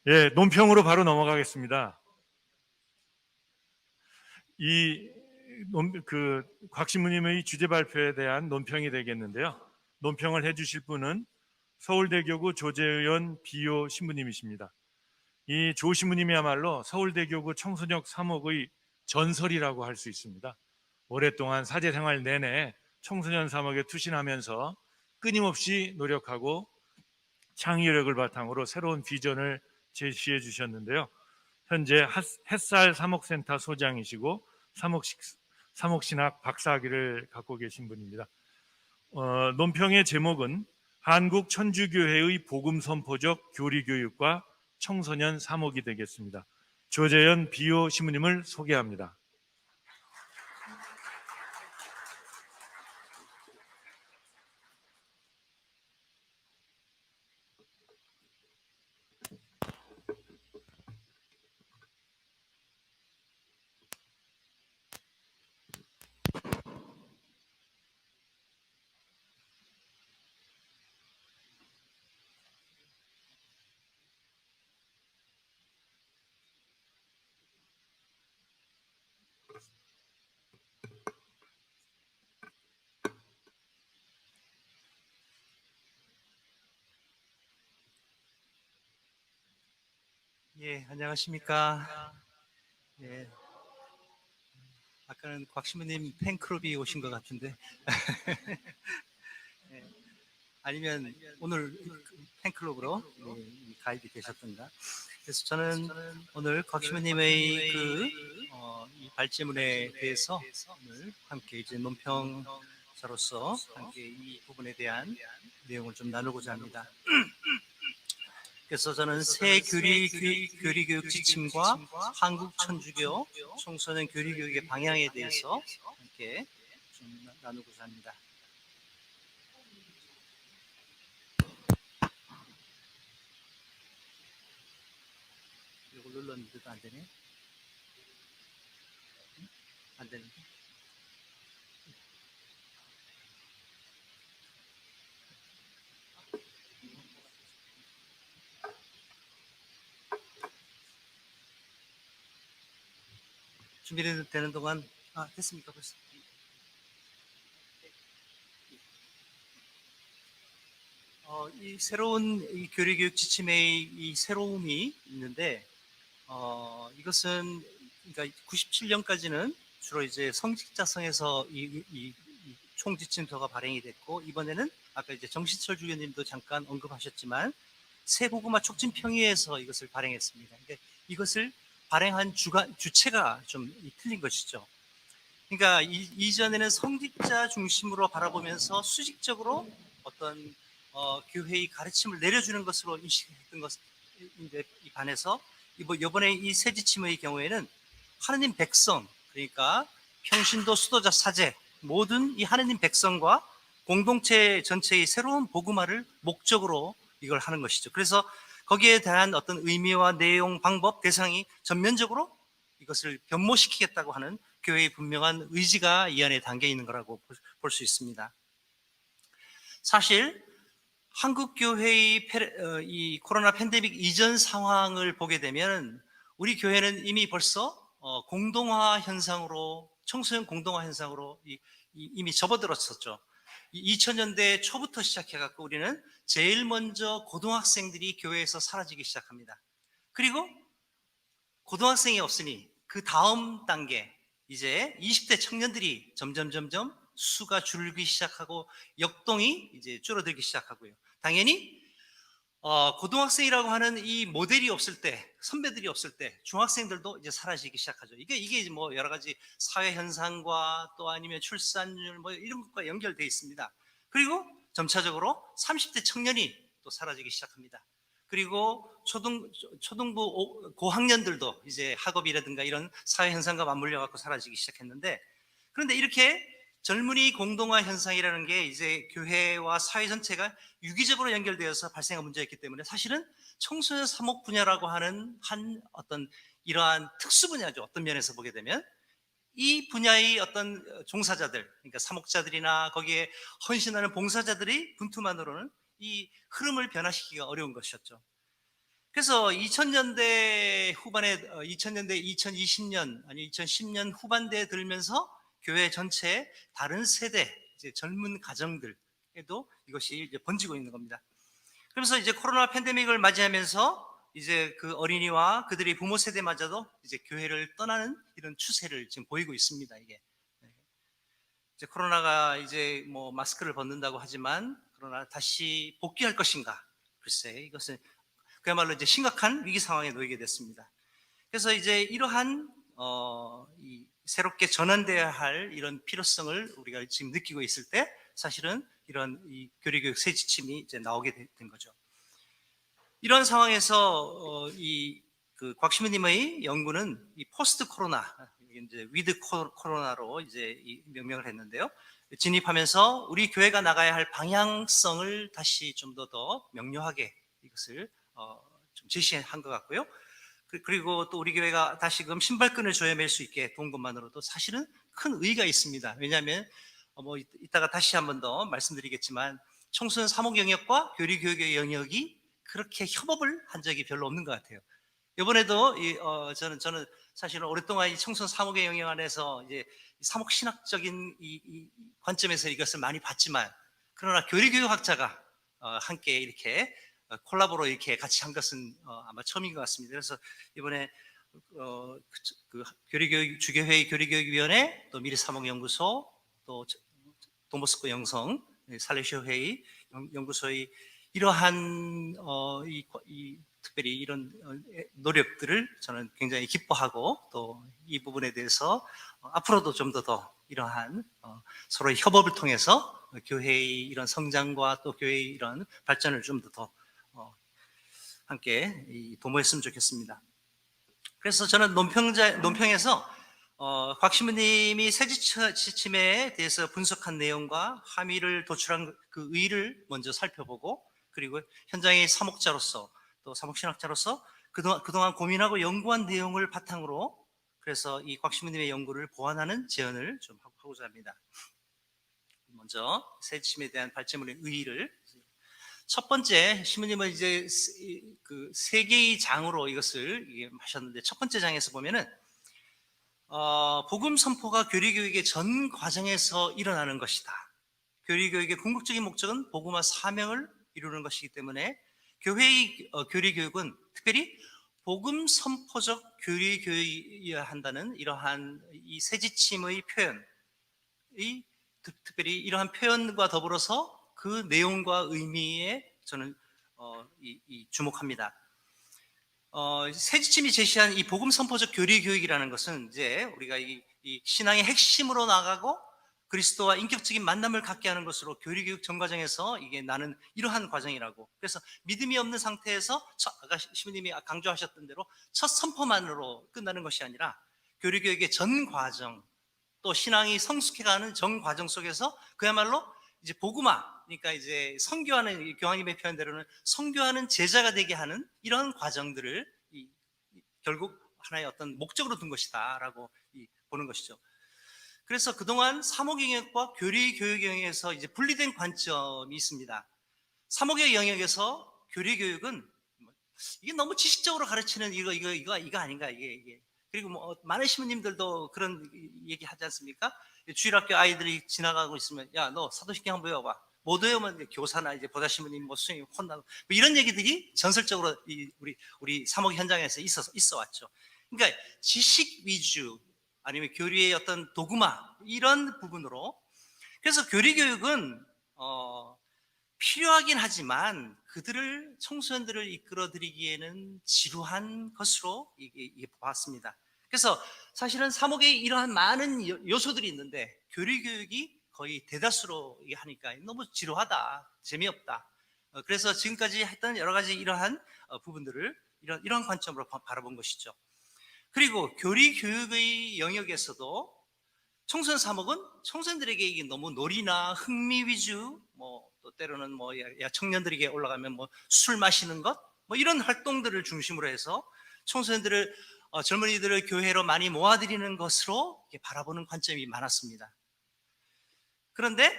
예, 논평으로 바로 넘어가겠습니다. 곽 신부님의 주제 발표에 대한 논평이 되겠는데요. 논평을 해주실 분은 서울대교구 조재현 비호 신부님이십니다. 이 조 신부님이야말로 서울대교구 청소년 사목의 전설이라고 할 수 있습니다. 오랫동안 사제 생활 내내 청소년 사목에 투신하면서 끊임없이 노력하고 창의력을 바탕으로 새로운 비전을 제시해 주셨는데요. 현재 햇살 사목센터 소장이시고 사목신학 박사학위를 갖고 계신 분입니다. 논평의 제목은 한국 천주교회의 복음선포적 교리교육과 청소년 사목이 되겠습니다. 조재현 비호 신부님을 소개합니다. 예, 안녕하십니까. 예, 아까는 곽 신부님 팬클럽이 오신 것 같은데. 예, 아니면 오늘 팬클럽으로 가입이 되셨던가. 그래서 저는 오늘 곽 신부님의 이 발제문에 대해서 오늘 함께 이제 논평자로서 함께 이 부분에 대한 내용을 좀 나누고자 합니다. 그래서 저는 새 교리교육 지침과 한국 천주교 청소년 교리교육의 방향에 대해서 함께 좀 나누고자 합니다. 이걸 눌렀는데도 안 되네. 안 되는데. 준비되는 동안 됐습니까 벌써? 이 새로운 이 교리교육 지침의 이 새로움이 있는데 이것은 그러니까 97년까지는 주로 이제 성직자성에서 이 총지침서가 발행이 됐고 이번에는 아까 이제 정신철 주교님도 잠깐 언급하셨지만 새복음화 촉진평의회에서 이것을 발행했습니다. 그러니까 이것을 발행한 주체가 좀 틀린 것이죠. 그러니까 이전에는 성직자 중심으로 바라보면서 수직적으로 어떤 교회의 가르침을 내려주는 것으로 인식했던 것인데 반해서 이번에 이 새 지침의 경우에는 하느님 백성, 그러니까 평신도, 수도자, 사제 모든 이 하느님 백성과 공동체 전체의 새로운 복음화를 목적으로 이걸 하는 것이죠. 그래서 거기에 대한 어떤 의미와 내용, 방법, 대상이 전면적으로 이것을 변모시키겠다고 하는 교회의 분명한 의지가 이 안에 담겨 있는 거라고 볼 수 있습니다. 사실 한국 교회의 이 코로나 팬데믹 이전 상황을 보게 되면 우리 교회는 이미 벌써 공동화 현상으로, 청소년 공동화 현상으로 이미 접어들었었죠. 2000년대 초부터 시작해갖고 우리는 제일 먼저 고등학생들이 교회에서 사라지기 시작합니다. 그리고 고등학생이 없으니 그 다음 단계 이제 20대 청년들이 점점 수가 줄기 시작하고 역동이 이제 줄어들기 시작하고요. 당연히 고등학생이라고 하는 이 모델이 없을 때, 선배들이 없을 때 중학생들도 이제 사라지기 시작하죠. 이게 뭐 여러 가지 사회 현상과 또 아니면 출산율 뭐 이런 것과 연결되어 있습니다. 그리고 점차적으로 30대 청년이 또 사라지기 시작합니다. 그리고 초등부 고학년들도 이제 학업이라든가 이런 사회 현상과 맞물려 갖고 사라지기 시작했는데, 그런데 이렇게 젊은이 공동화 현상이라는 게 이제 교회와 사회 전체가 유기적으로 연결되어서 발생한 문제였기 때문에 사실은 청소년 사목 분야라고 하는 한 어떤 이러한 특수 분야죠. 어떤 면에서 보게 되면 이 분야의 어떤 종사자들, 그러니까 사목자들이나 거기에 헌신하는 봉사자들이 분투만으로는 이 흐름을 변화시키기가 어려운 것이었죠. 그래서 2000년대 후반에 2000년대 2020년 아니 2010년 후반대에 들면서 교회 전체 다른 세대 이제 젊은 가정들에도 이것이 이제 번지고 있는 겁니다. 그러면서 이제 코로나 팬데믹을 맞이하면서 이제 그 어린이와 그들의 부모 세대마저도 이제 교회를 떠나는 이런 추세를 지금 보이고 있습니다. 이게 이제 코로나가 이제 뭐 마스크를 벗는다고 하지만 그러나 다시 복귀할 것인가? 글쎄 이것은 그야말로 이제 심각한 위기 상황에 놓이게 됐습니다. 그래서 이제 이러한 이 새롭게 전환돼야 할 이런 필요성을 우리가 지금 느끼고 있을 때 사실은 이런 이 교리교육 새 지침이 이제 나오게 된 거죠. 이런 상황에서 이그 곽시무님의 연구는 이 포스트 코로나, 이제 위드 코로나로 이제 이 명명을 했는데요. 진입하면서 우리 교회가 나가야 할 방향성을 다시 좀 더 명료하게 이것을 좀 제시한 것 같고요. 그리고 또 우리 교회가 다시금 신발끈을 조여맬 수 있게 도운 것만으로도 사실은 큰 의의가 있습니다. 왜냐하면 뭐 이따가 다시 한 번 더 말씀드리겠지만 청소년 사목 영역과 교리 교육의 영역이 그렇게 협업을 한 적이 별로 없는 것 같아요. 이번에도 저는 사실은 오랫동안 이 청소년 사목의 영역 안에서 이제 사목 신학적인 이 관점에서 이것을 많이 봤지만 그러나 교리 교육학자가 함께 이렇게 콜라보로 이렇게 같이 한 것은 아마 처음인 것 같습니다. 그래서 이번에 교리교육 주교회의 교리교육위원회 또 미래사목연구소 또 도모스코 영성 살레시오 회의 연구소의 이러한 특별히 이런 노력들을 저는 굉장히 기뻐하고 또 이 부분에 대해서 앞으로도 좀 더 이러한 서로의 협업을 통해서 교회의 이런 성장과 또 교회의 이런 발전을 좀 더 함께 도모했으면 좋겠습니다. 그래서 저는 논평에서 곽시무님이 새 지침에 대해서 분석한 내용과 함의를 도출한 그 의의를 먼저 살펴보고 그리고 현장의 사목자로서 또 사목신학자로서 그동안 고민하고 연구한 내용을 바탕으로 그래서 이 곽시무님의 연구를 보완하는 제언을 좀 하고자 합니다. 먼저 새 지침에 대한 발제물의 의의를 첫 번째 시무님은 이제 그 세 개의 장으로 이것을 하셨는데 첫 번째 장에서 보면은 복음 선포가 교리 교육의 전 과정에서 일어나는 것이다. 교리 교육의 궁극적인 목적은 복음화 사명을 이루는 것이기 때문에 교회의 교리 교육은 특별히 복음 선포적 교리 교육이어야 한다는 이러한 이 새 지침의 표현이 특별히 이러한 표현과 더불어서 그 내용과 의미에 저는 주목합니다. 새 지침이 제시한 이 복음 선포적 교리 교육이라는 것은 이제 우리가 이 신앙의 핵심으로 나가고 그리스도와 인격적인 만남을 갖게 하는 것으로 교리 교육 전 과정에서 이게 나는 이러한 과정이라고. 그래서 믿음이 없는 상태에서 아까 시부님이 강조하셨던 대로 첫 선포만으로 끝나는 것이 아니라 교리 교육의 전 과정 또 신앙이 성숙해가는 전 과정 속에서 그야말로 이제 복음화, 그러니까 이제 선교하는 교황님의 표현대로는 선교하는 제자가 되게 하는 이런 과정들을 결국 하나의 어떤 목적으로 둔 것이다라고 보는 것이죠. 그래서 그동안 사목의 영역과 교리 교육 영역에서 이제 분리된 관점이 있습니다. 사목의 영역에서 교리 교육은 이게 너무 지식적으로 가르치는 이거 아닌가 이게. 그리고 뭐 많은 시민님들도 그런 얘기 하지 않습니까? 주일학교 아이들이 지나가고 있으면 야 너 사도신경 한번 외워봐. 못 외우면 교사나 이제 보다 시민님 뭐 수행이 혼나고 뭐 이런 얘기들이 전설적으로 우리 사목 현장에서 있어 왔죠. 그러니까 지식 위주 아니면 교리의 어떤 도구마 이런 부분으로 그래서 교리 교육은 필요하긴 하지만 그들을 청소년들을 이끌어들이기에는 지루한 것으로 이게 보았습니다. 그래서 사실은 사목에 이러한 많은 요소들이 있는데 교리 교육이 거의 대다수로 하니까 너무 지루하다, 재미없다. 그래서 지금까지 했던 여러 가지 이러한 부분들을 이러한 관점으로 바라본 것이죠. 그리고 교리 교육의 영역에서도 청소년 사목은 청소년들에게 이게 너무 놀이나 흥미 위주, 또 때로는 청년들에게 올라가면 술 마시는 것, 이런 활동들을 중심으로 해서 청소년들을 젊은이들을 교회로 많이 모아들이는 것으로 바라보는 관점이 많았습니다. 그런데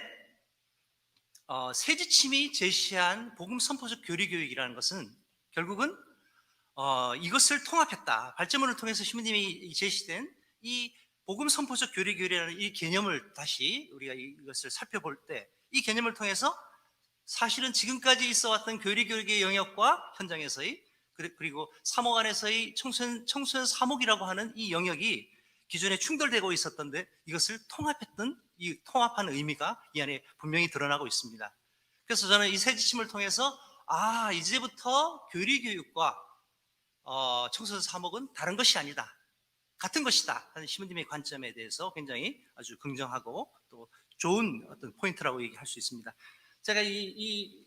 새 지침이 제시한 복음 선포적 교리 교육이라는 것은 결국은 이것을 통합했다. 발전문을 통해서 신부님이 제시된 이 복음 선포적 교리라는 이 개념을 다시 우리가 이것을 살펴볼 때 이 개념을 통해서 사실은 지금까지 있어 왔던 교육의 영역과 현장에서의 그리고 사목 안에서의 청소년 사목이라고 하는 이 영역이 기존에 충돌되고 있었던데 이것을 통합했던 이 통합하는 의미가 이 안에 분명히 드러나고 있습니다. 그래서 저는 이 새 지침을 통해서 이제부터 교육과 청소년 사목은 다른 것이 아니다, 같은 것이다 하는 신부님의 관점에 대해서 굉장히 아주 긍정하고 또 좋은 어떤 포인트라고 얘기할 수 있습니다. 제가 이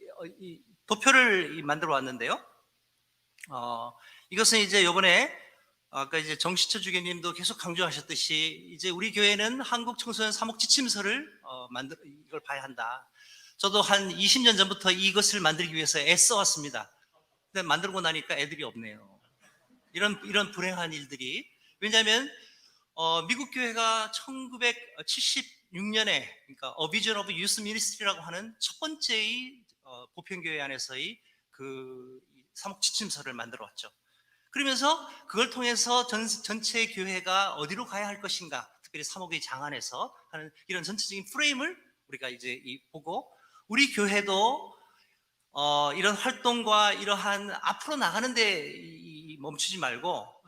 도표를 만들어 왔는데요. 이것은 이제 이번에 아까 이제 정시철 주교님도 계속 강조하셨듯이 이제 우리 교회는 한국 청소년 사목 지침서를 이걸 봐야 한다. 저도 한 20년 전부터 이것을 만들기 위해서 애써 왔습니다. 근데 만들고 나니까 애들이 없네요. 이런 불행한 일들이. 왜냐하면 미국 교회가 1976년에 그러니까 A Vision of Youth Ministry라고 하는 첫 번째의 보편교회 안에서의 그 사목 지침서를 만들어 왔죠. 그러면서 그걸 통해서 전체 교회가 어디로 가야 할 것인가, 특별히 사목의 장안에서 하는 이런 전체적인 프레임을 우리가 이제 보고 우리 교회도 이런 활동과 이러한 앞으로 나가는데 멈추지 말고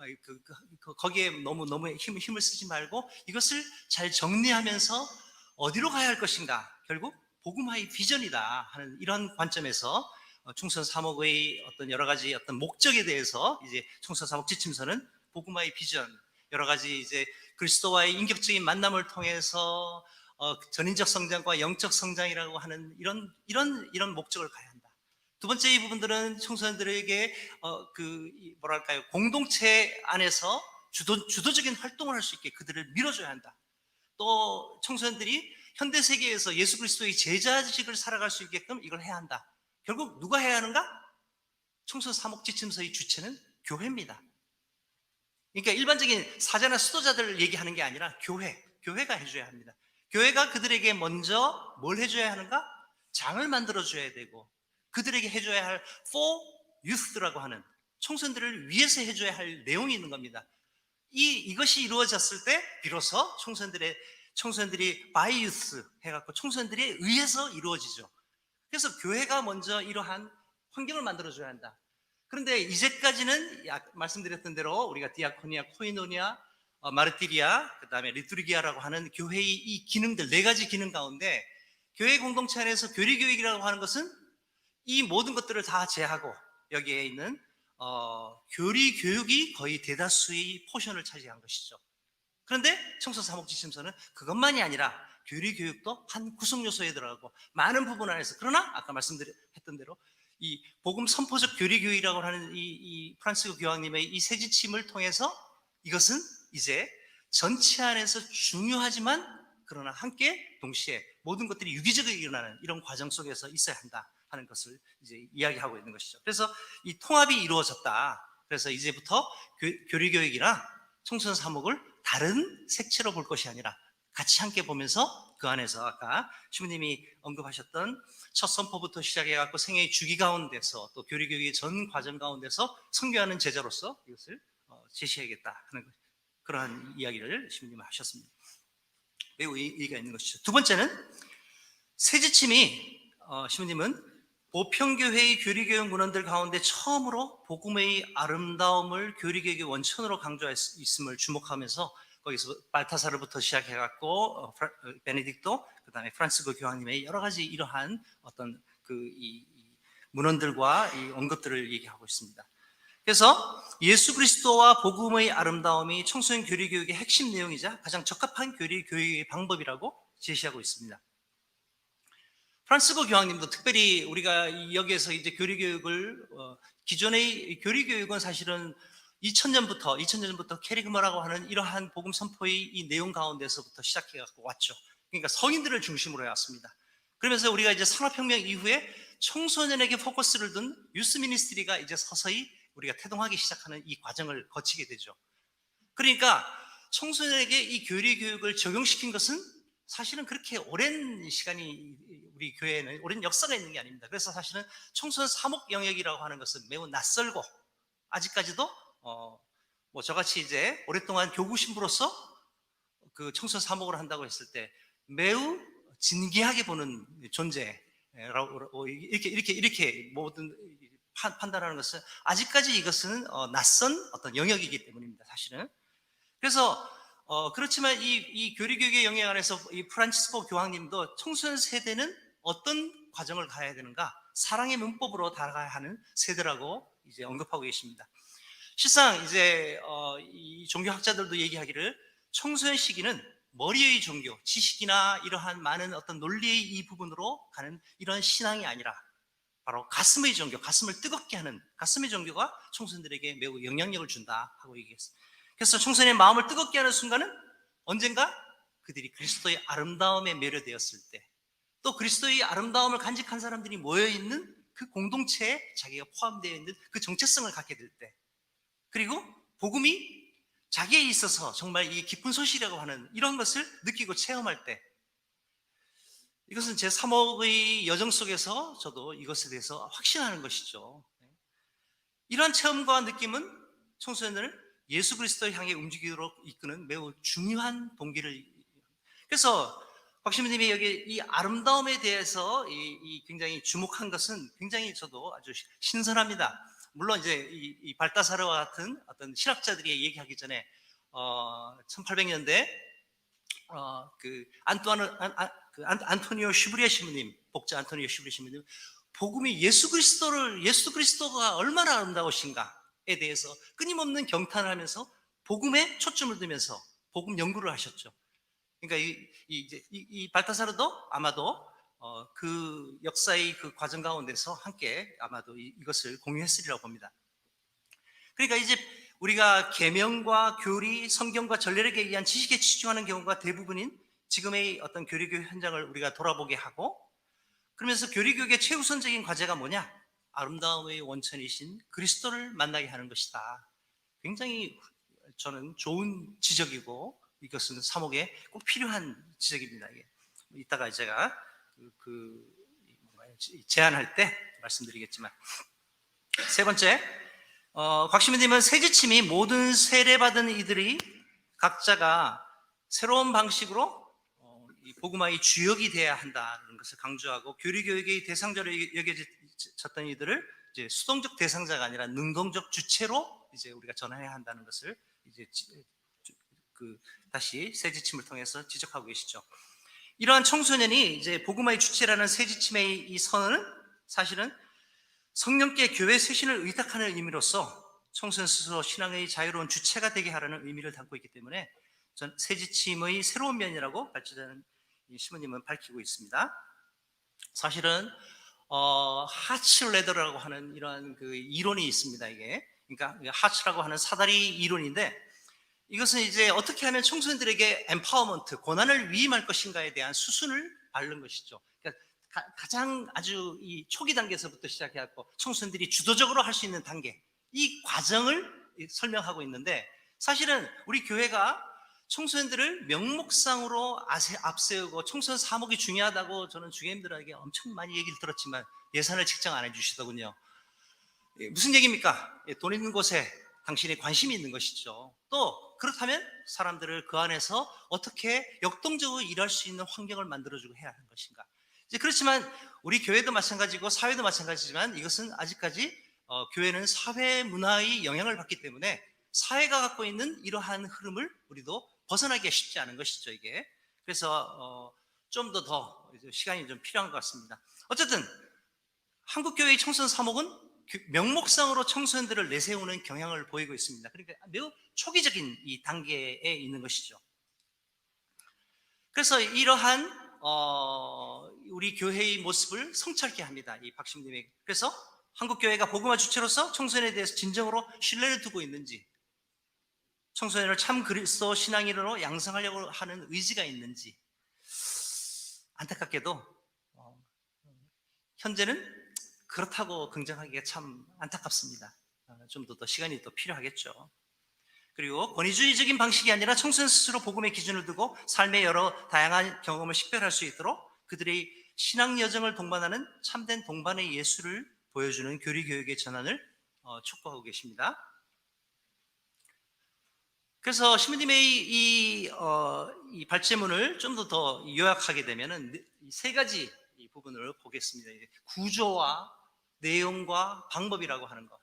거기에 너무 힘을 쓰지 말고 이것을 잘 정리하면서 어디로 가야 할 것인가, 결국 복음화의 비전이다 하는 이런 관점에서 청소년 사목의 어떤 여러 가지 어떤 목적에 대해서 이제 청소년 사목 지침서는 복음화의 비전, 여러 가지 이제 그리스도와의 인격적인 만남을 통해서 전인적 성장과 영적 성장이라고 하는 이런 목적을 가야 한다. 두 번째 이 부분들은 청소년들에게 공동체 안에서 주도적인 활동을 할 수 있게 그들을 밀어줘야 한다. 또 청소년들이 현대 세계에서 예수 그리스도의 제자직을 살아갈 수 있게끔 이걸 해야 한다. 결국 누가 해야 하는가? 청소년 사목 지침서의 주체는 교회입니다. 그러니까 일반적인 사제나 수도자들을 얘기하는 게 아니라 교회가 해줘야 합니다. 교회가 그들에게 먼저 뭘 해줘야 하는가? 장을 만들어줘야 되고 그들에게 해줘야 할 for youth라고 하는 청소년들을 위해서 해줘야 할 내용이 있는 겁니다. 이것이 이루어졌을 때 비로소 청소년들이 by youth 해갖고 청소년들에 의해서 이루어지죠. 그래서 교회가 먼저 이러한 환경을 만들어줘야 한다. 그런데 이제까지는 말씀드렸던 대로 우리가 디아코니아, 코이노니아, 마르티리아, 그 다음에 리투르기아라고 하는 교회의 이 기능들, 4가지 기능 가운데 교회 공동체 안에서 교리교육이라고 하는 것은 이 모든 것들을 다 제하고 여기에 있는 교리교육이 거의 대다수의 포션을 차지한 것이죠. 그런데 청소년 사목 지침서는 그것만이 아니라 교리교육도 한 구성 요소에 들어가고 많은 부분 안에서, 그러나 아까 말씀드렸던 대로 이 복음 선포적 교리교육이라고 하는 이 프란시스 교황님의 이 새 지침을 통해서 이것은 이제 전체 안에서 중요하지만 그러나 함께 동시에 모든 것들이 유기적으로 일어나는 이런 과정 속에서 있어야 한다 하는 것을 이제 이야기하고 있는 것이죠. 그래서 이 통합이 이루어졌다. 그래서 이제부터 교리교육이나 청소년 사목을 다른 색채로 볼 것이 아니라 같이 함께 보면서 그 안에서 아까 주님이 언급하셨던 첫 선포부터 시작해갖고 생애의 주기 가운데서 또 교리교육의 전 과정 가운데서 선교하는 제자로서 이것을 제시해야겠다 하는 그러한 이야기를 주님이 하셨습니다. 매우 의의가 있는 것이죠. 두 번째는 새 지침이 신부님은 보편교회의 교리교육 문헌들 가운데 처음으로 복음의 아름다움을 교리교육의 원천으로 강조했음을 주목하면서 거기서 발타사르부터 시작해갖고 베네딕토, 그 다음에 프란시스 교황님의 여러 가지 이러한 어떤 이 문헌들과 이 언급들을 얘기하고 있습니다. 그래서 예수 그리스도와 복음의 아름다움이 청소년 교리교육의 핵심 내용이자 가장 적합한 교리교육의 방법이라고 제시하고 있습니다. 프란시스 교황님도 특별히 우리가 여기에서 이제 교리교육을 기존의 교리교육은 사실은 2000년부터 캐리그마라고 하는 이러한 복음 선포의 이 내용 가운데서부터 시작해 갖고 왔죠. 그러니까 성인들을 중심으로 해왔습니다. 그러면서 우리가 이제 산업혁명 이후에 청소년에게 포커스를 둔 유스 미니스트리가 이제 서서히 우리가 태동하기 시작하는 이 과정을 거치게 되죠. 그러니까 청소년에게 이 교리교육을 적용시킨 것은 사실은 그렇게 오랜 시간이 우리 교회에는 오랜 역사가 있는 게 아닙니다. 그래서 사실은 청소년 사목 영역이라고 하는 것은 매우 낯설고 아직까지도 뭐 저같이 이제 오랫동안 교구 신부로서 그 청소년 사목을 한다고 했을 때 매우 진귀하게 보는 존재라고 이렇게 모든 판단하는 것은 아직까지 이것은 낯선 어떤 영역이기 때문입니다. 사실은. 그래서 그렇지만 이 교리교육의 영역 안에서 이 프란치스코 교황님도 청소년 세대는 어떤 과정을 가야 되는가? 사랑의 문법으로 다가가야 하는 세대라고 이제 언급하고 계십니다. 실상 이제 이 종교학자들도 얘기하기를 청소년 시기는 머리의 종교, 지식이나 이러한 많은 어떤 논리의 이 부분으로 가는 이런 신앙이 아니라 바로 가슴의 종교, 가슴을 뜨겁게 하는 가슴의 종교가 청소년들에게 매우 영향력을 준다 하고 얘기했어요. 그래서 청소년의 마음을 뜨겁게 하는 순간은 언젠가 그들이 그리스도의 아름다움에 매료되었을 때, 또 그리스도의 아름다움을 간직한 사람들이 모여있는 그 공동체에 자기가 포함되어 있는 그 정체성을 갖게 될 때, 그리고 복음이 자기에 있어서 정말 이 기쁜 소식이라고 하는 이런 것을 느끼고 체험할 때, 이것은 제 3억의 여정 속에서 저도 이것에 대해서 확신하는 것이죠. 이러한 체험과 느낌은 청소년들을 예수 그리스도를 향해 움직이도록 이끄는 매우 중요한 동기를. 그래서 박신부님이 여기 이 아름다움에 대해서 굉장히 주목한 것은 굉장히 저도 아주 신선합니다. 물론 이제 이 발다사르와 같은 어떤 신학자들이 얘기하기 전에 1800년대 그 안토니오 슈브리에 신부님, 복자 안토니오 슈브리에 신부님, 복음이 예수 그리스도가 얼마나 아름다우신가에 대해서 끊임없는 경탄을 하면서 복음에 초점을 두면서 복음 연구를 하셨죠. 그러니까 이 발타사르도 아마도 그 역사의 그 과정 가운데서 함께 아마도 이것을 공유했으리라고 봅니다. 그러니까 이제 우리가 계명과 교리, 성경과 전례력에 의한 지식에 치중하는 경우가 대부분인 지금의 어떤 교리교육 현장을 우리가 돌아보게 하고, 그러면서 교리교육의 최우선적인 과제가 뭐냐? 아름다움의 원천이신 그리스도를 만나게 하는 것이다. 굉장히 저는 좋은 지적이고 이것은 사목에 꼭 필요한 지적입니다. 이따가 제가 제안할 때 말씀드리겠지만, 세 번째, 곽시민님은 세지침이 모든 세례받은 이들이 각자가 새로운 방식으로 이 복음화의 주역이 되어야 한다는 것을 강조하고, 교리교육의 대상자로 여겨졌던 이들을 이제 수동적 대상자가 아니라 능동적 주체로 이제 우리가 전환해야 한다는 것을 이제 다시 세지침을 통해서 지적하고 계시죠. 이러한 청소년이 이제 복음화의 주체라는 세지침의 이 선언은 사실은 성령께 교회 쇄신을 의탁하는 의미로서 청소년 스스로 신앙의 자유로운 주체가 되게 하라는 의미를 담고 있기 때문에 전 세지침의 새로운 면이라고 발제자는 시모님은 밝히고 있습니다. 사실은 하츠레더라고 하는 이러한 그 이론이 있습니다. 이게 그러니까 하츠라고 하는 사다리 이론인데, 이것은 이제 어떻게 하면 청소년들에게 empowerment, 권한을 위임할 것인가에 대한 수순을 밟는 것이죠. 그러니까 가장 아주 이 초기 단계에서부터 시작해갖고 청소년들이 주도적으로 할 수 있는 단계, 이 과정을 설명하고 있는데, 사실은 우리 교회가 청소년들을 명목상으로 앞세우고 청소년 사목이 중요하다고 저는 주임들에게 엄청 많이 얘기를 들었지만 예산을 책정 안 해주시더군요. 무슨 얘기입니까? 돈 있는 곳에 당신의 관심이 있는 것이죠. 또 그렇다면 사람들을 그 안에서 어떻게 역동적으로 일할 수 있는 환경을 만들어주고 해야 하는 것인가. 이제 그렇지만 우리 교회도 마찬가지고 사회도 마찬가지지만 이것은 아직까지 교회는 사회 문화의 영향을 받기 때문에 사회가 갖고 있는 이러한 흐름을 우리도 벗어나기가 쉽지 않은 것이죠, 이게. 그래서 좀 더 시간이 좀 필요한 것 같습니다. 어쨌든 한국교회의 청소년 사목은 명목상으로 청소년들을 내세우는 경향을 보이고 있습니다. 그러니까 매우 초기적인 이 단계에 있는 것이죠. 그래서 이러한 우리 교회의 모습을 성찰케 합니다, 이 박신부님에게. 그래서 한국교회가 복음화 주체로서 청소년에 대해서 진정으로 신뢰를 두고 있는지, 청소년을 참 그리스도 신앙인으로 양성하려고 하는 의지가 있는지, 안타깝게도 현재는 그렇다고 긍정하기가 참 안타깝습니다. 좀 더 시간이 더 필요하겠죠. 그리고 권위주의적인 방식이 아니라 청소년 스스로 복음의 기준을 두고 삶의 여러 다양한 경험을 식별할 수 있도록 그들의 신앙 여정을 동반하는 참된 동반의 예수를 보여주는 교리교육의 전환을 촉구하고 계십니다. 그래서 신부님의 이 발제문을 좀 더 요약하게 되면은 세 가지 이 부분을 보겠습니다. 구조와 내용과 방법이라고 하는 것.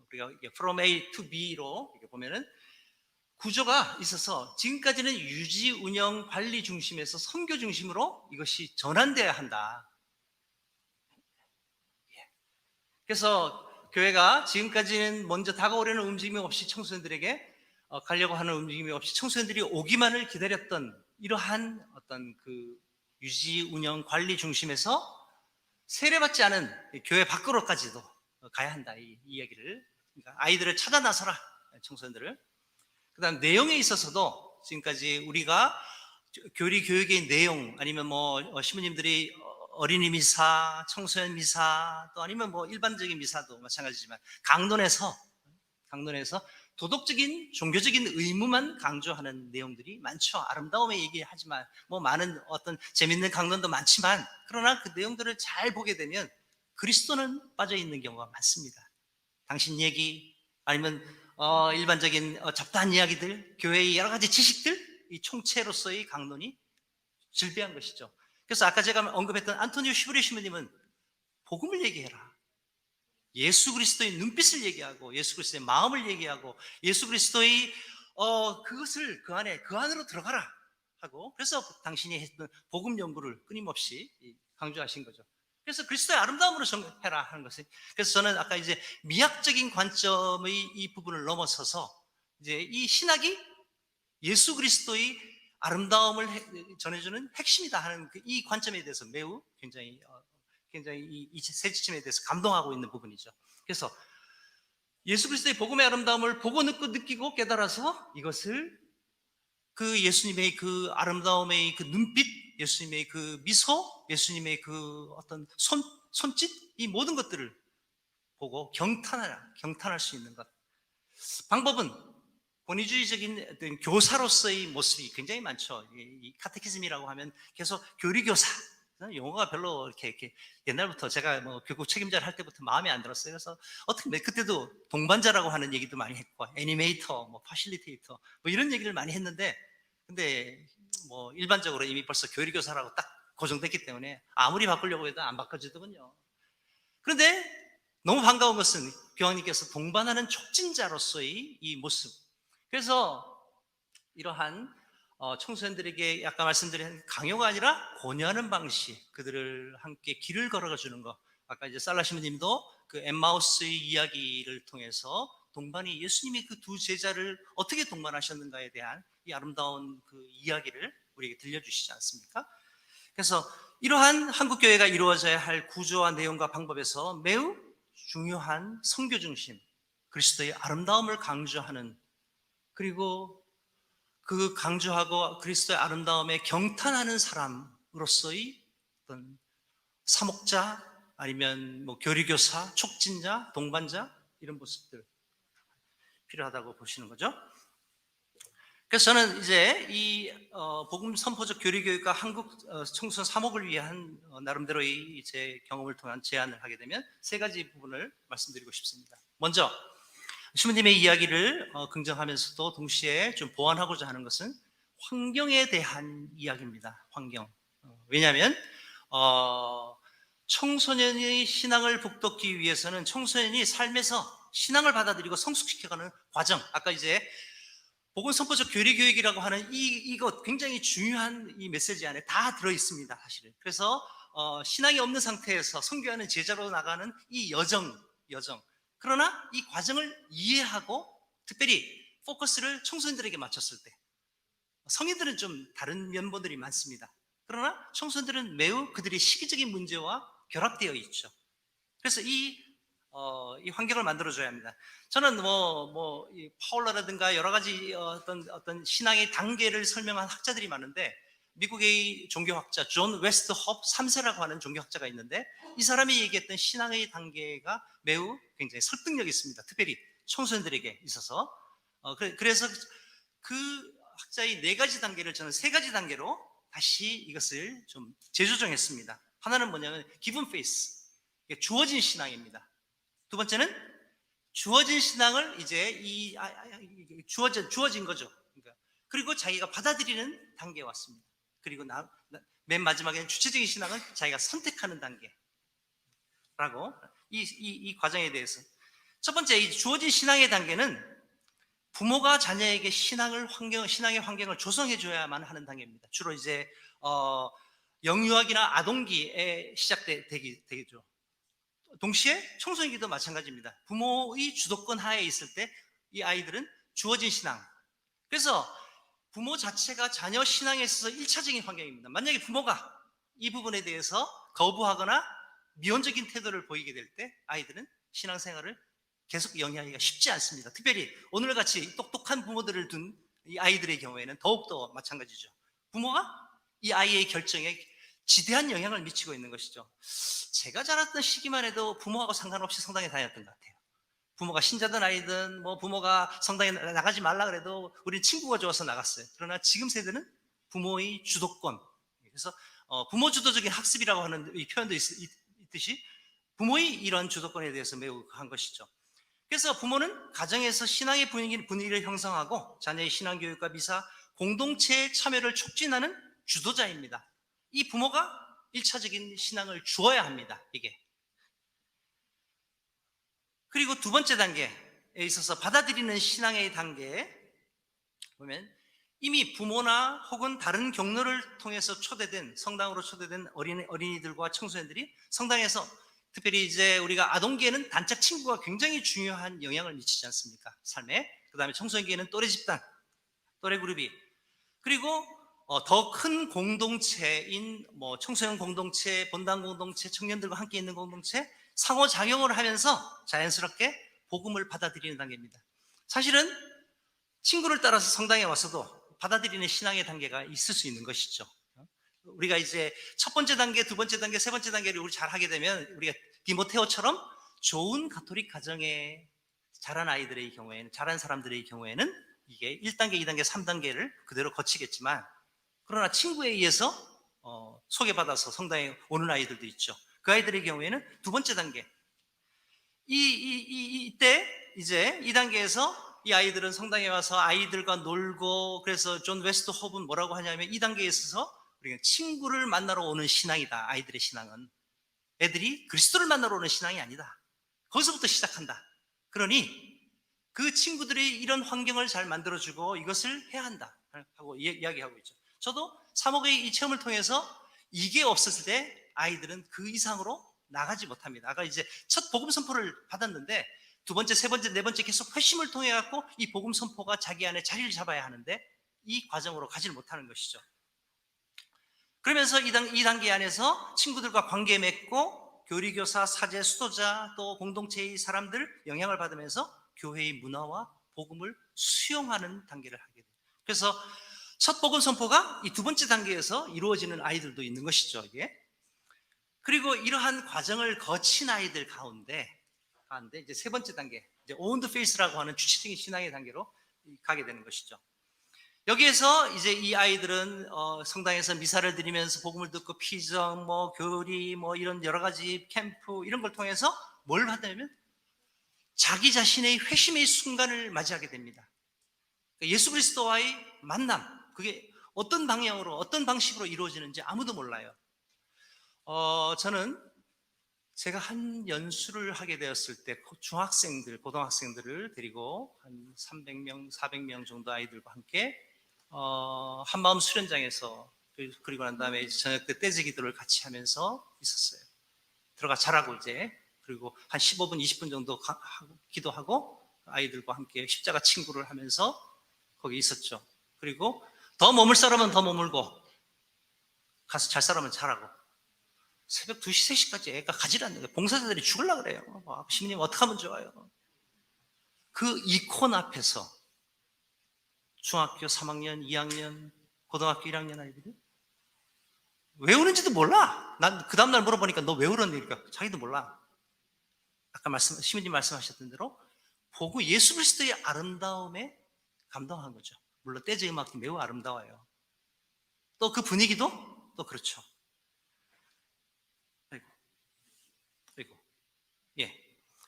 우리가 from A to B로 이렇게 보면은 구조가 있어서 지금까지는 유지, 운영, 관리 중심에서 선교 중심으로 이것이 전환되어야 한다. 그래서 교회가 지금까지는 먼저 다가오려는 움직임이 없이 청소년들에게 가려고 하는 움직임이 없이 청소년들이 오기만을 기다렸던 이러한 어떤 그 유지, 운영, 관리 중심에서 세례받지 않은 교회 밖으로까지도 가야 한다. 이 이야기를. 그러니까 아이들을 찾아 나서라. 청소년들을. 그 다음 내용에 있어서도 지금까지 우리가 교리 교육의 내용 아니면 뭐 신부님들이 어린이 미사, 청소년 미사 또 아니면 뭐 일반적인 미사도 마찬가지지만 강론에서 도덕적인 종교적인 의무만 강조하는 내용들이 많죠. 아름다움에 얘기하지만 뭐 많은 어떤 재밌는 강론도 많지만 그러나 그 내용들을 잘 보게 되면 그리스도는 빠져 있는 경우가 많습니다. 당신 얘기 아니면 일반적인 잡다한 이야기들, 교회의 여러 가지 지식들 이 총체로서의 강론이 질비한 것이죠. 그래서 아까 제가 언급했던 안토니오 시브리 신부님은 복음을 얘기해라. 예수 그리스도의 눈빛을 얘기하고 예수 그리스도의 마음을 얘기하고 예수 그리스도의 그것을 그 안으로 들어가라 하고 그래서 당신이 했던 복음 연구를 끊임없이 강조하신 거죠. 그래서 그리스도의 아름다움으로 정해라 하는 것이 그래서 저는 아까 이제 미학적인 관점의 이 부분을 넘어서서 이제 이 신학이 예수 그리스도의 아름다움을 전해주는 핵심이다 하는 이 관점에 대해서 매우 굉장히 이 세지침에 대해서 감동하고 있는 부분이죠. 그래서 예수 그리스도의 복음의 아름다움을 보고 느끼고 깨달아서 이것을 그 예수님의 그 아름다움의 그 눈빛, 예수님의 그 미소, 예수님의 그 어떤 손짓 이 모든 것들을 보고 경탄할 수 있는 것. 방법은 권위주의적인 어떤 교사로서의 모습이 굉장히 많죠. 이 카테키즘이라고 하면 계속 교리교사. 용어가 별로 이렇게 옛날부터 제가 뭐 교구 책임자를 할 때부터 마음에 안 들었어요. 그래서 어떻게 그때도 동반자라고 하는 얘기도 많이 했고, 애니메이터, 뭐 파실리테이터, 뭐 이런 얘기를 많이 했는데, 근데 뭐 일반적으로 이미 벌써 교리교사라고 딱 고정됐기 때문에 아무리 바꾸려고 해도 안 바꿔지더군요. 그런데 너무 반가운 것은 교황님께서 동반하는 촉진자로서의 이 모습. 그래서 이러한 청소년들에게 아까 말씀드린 강요가 아니라 권유하는 방식, 그들을 함께 길을 걸어가 주는 것. 아까 이제 살라 신부님도 그 엠마우스의 이야기를 통해서 동반이 예수님이 그 두 제자를 어떻게 동반하셨는가에 대한 이 아름다운 그 이야기를 우리에게 들려주시지 않습니까? 그래서 이러한 한국 교회가 이루어져야 할 구조와 내용과 방법에서 매우 중요한 선교 중심, 그리스도의 아름다움을 강조하는 그리고 그 강조하고 그리스도의 아름다움에 경탄하는 사람으로서의 어떤 사목자 아니면 뭐 교리교사, 촉진자, 동반자 이런 모습들 필요하다고 보시는 거죠. 그래서 저는 이제 이 복음 선포적 교리교육과 한국 청소년 사목을 위한 나름대로의 제 경험을 통한 제안을 하게 되면 세 가지 부분을 말씀드리고 싶습니다. 먼저 신부님의 이야기를 긍정하면서도 동시에 좀 보완하고자 하는 것은 환경에 대한 이야기입니다. 환경. 왜냐하면 청소년의 신앙을 북돋기 위해서는 청소년이 삶에서 신앙을 받아들이고 성숙시켜가는 과정. 아까 이제 복음 선포적 교리 교육이라고 하는 이것 굉장히 중요한 이 메시지 안에 다 들어 있습니다. 사실은. 그래서 신앙이 없는 상태에서 선교하는 제자로 나가는 이 여정. 그러나 이 과정을 이해하고 특별히 포커스를 청소년들에게 맞췄을 때 성인들은 좀 다른 면모들이 많습니다. 그러나 청소년들은 매우 그들의 시기적인 문제와 결합되어 있죠. 그래서 이 환경을 만들어줘야 합니다. 저는 이 파울라라든가 여러 가지 어떤 신앙의 단계를 설명한 학자들이 많은데 미국의 종교학자 존 웨스트홉 3세라고 하는 종교학자가 있는데 이 사람이 얘기했던 신앙의 단계가 매우 굉장히 설득력이 있습니다. 특별히 청소년들에게 있어서 그래서 그 학자의 네 가지 단계를 저는 세 가지 단계로 다시 이것을 좀 재조정했습니다. 하나는 뭐냐면 given faith, 주어진 신앙입니다. 두 번째는 주어진 신앙을 이제 주어진 거죠. 그러니까 그리고 자기가 받아들이는 단계에 왔습니다. 그리고 맨 마지막에는 주체적인 신앙은 자기가 선택하는 단계라고 이 과정에 대해서 첫 번째 이 주어진 신앙의 단계는 부모가 자녀에게 신앙의 환경을 조성해 줘야만 하는 단계입니다. 주로 이제 영유아기나 아동기에 시작되죠. 동시에 청소년기도 마찬가지입니다. 부모의 주도권 하에 있을 때 이 아이들은 주어진 신앙. 그래서 부모 자체가 자녀 신앙에 있어서 1차적인 환경입니다. 만약에 부모가 이 부분에 대해서 거부하거나 미온적인 태도를 보이게 될 때 아이들은 신앙생활을 계속 영위하기가 쉽지 않습니다. 특별히 오늘같이 똑똑한 부모들을 둔 이 아이들의 경우에는 더욱더 마찬가지죠. 부모가 이 아이의 결정에 지대한 영향을 미치고 있는 것이죠. 제가 자랐던 시기만 해도 부모하고 상관없이 성당에 다녔던 것 같아요. 부모가 신자든 아이든 뭐 부모가 성당에 나가지 말라 그래도 우리는 친구가 좋아서 나갔어요. 그러나 지금 세대는 부모의 주도권, 그래서 부모 주도적인 학습이라고 하는 이 표현도 있듯이 부모의 이런 주도권에 대해서 매우 강한 것이죠. 그래서 부모는 가정에서 신앙의 분위기를 형성하고 자녀의 신앙교육과 미사, 공동체의 참여를 촉진하는 주도자입니다. 이 부모가 1차적인 신앙을 주어야 합니다. 이게. 그리고 두 번째 단계에 있어서 받아들이는 신앙의 단계에 보면 이미 부모나 혹은 다른 경로를 통해서 성당으로 초대된 어린이들과 청소년들이 성당에서 특별히 이제 우리가 아동기에는 단짝 친구가 굉장히 중요한 영향을 미치지 않습니까? 삶에. 그 다음에 청소년기에는 또래 집단, 또래 그룹이. 그리고 더 큰 공동체인 청소년 공동체, 본당 공동체, 청년들과 함께 있는 공동체, 상호작용을 하면서 자연스럽게 복음을 받아들이는 단계입니다. 사실은 친구를 따라서 성당에 왔어도 받아들이는 신앙의 단계가 있을 수 있는 것이죠. 우리가 이제 첫 번째 단계, 두 번째 단계, 세 번째 단계를 우리 잘 하게 되면 우리가 디모테오처럼 좋은 가톨릭 가정에 자란 아이들의 경우에는, 자란 사람들의 경우에는 이게 1단계, 2단계, 3단계를 그대로 거치겠지만 그러나 친구에 의해서 소개받아서 성당에 오는 아이들도 있죠. 그 아이들의 경우에는 두 번째 단계. 이때 이제 2단계에서 이 아이들은 성당에 와서 아이들과 놀고 그래서 존 웨스트 홉은 뭐라고 하냐면 2단계에 있어서 우리가 친구를 만나러 오는 신앙이다. 아이들의 신앙은. 애들이 그리스도를 만나러 오는 신앙이 아니다. 거기서부터 시작한다. 그러니 그 친구들이 이런 환경을 잘 만들어주고 이것을 해야 한다 하고 이야기하고 있죠. 저도 사목의 이 체험을 통해서 이게 없었을 때 아이들은 그 이상으로 나가지 못합니다. 아까 이제 첫 복음 선포를 받았는데 두 번째, 세 번째, 네 번째 계속 회심을 통해 갖고 이 복음 선포가 자기 안에 자리를 잡아야 하는데 이 과정으로 가지를 못하는 것이죠. 그러면서 이 단계 안에서 친구들과 관계 맺고 교리교사, 사제, 수도자 또 공동체의 사람들 영향을 받으면서 교회의 문화와 복음을 수용하는 단계를 하게 돼요. 그래서 첫 복음 선포가 이 두 번째 단계에서 이루어지는 아이들도 있는 것이죠. 이게. 그리고 이러한 과정을 거친 아이들 가운데 이제 세 번째 단계, 이제 on the faith라고 하는 주체적인 신앙의 단계로 가게 되는 것이죠. 여기에서 이제 이 아이들은 성당에서 미사를 드리면서 복음을 듣고 피정, 교리, 이런 여러 가지 캠프 이런 걸 통해서 뭘 받냐면 자기 자신의 회심의 순간을 맞이하게 됩니다. 예수 그리스도와의 만남, 그게 어떤 방향으로, 어떤 방식으로 이루어지는지 아무도 몰라요. 저는 제가 한 연수를 하게 되었을 때 중학생들, 고등학생들을 데리고 한 300명, 400명 정도 아이들과 함께 한마음 수련장에서 그리고 난 다음에 저녁 때 떼지 기도를 같이 하면서 있었어요. 들어가 자라고 이제 그리고 한 15분, 20분 정도 기도하고 아이들과 함께 십자가 친구를 하면서 거기 있었죠. 그리고 더 머물 사람은 더 머물고 가서 잘 사람은 잘하고 새벽 2시, 3시까지 애가 가지 않는 거예요. 봉사자들이 죽으려고 그래요. 시민님 어떻게 하면 좋아요? 그 이콘 앞에서 중학교 3학년, 2학년, 고등학교 1학년 아이들이 외우는지도 몰라. 난 그 다음날 물어보니까 너 왜 울었니까 자기도 몰라. 아까 시민님 말씀하셨던 대로 보고 예수 그리스도의 아름다움에 감동한 거죠. 물론 떼제 음악도 매우 아름다워요. 또 그 분위기도 또 그렇죠. 아이고. 예.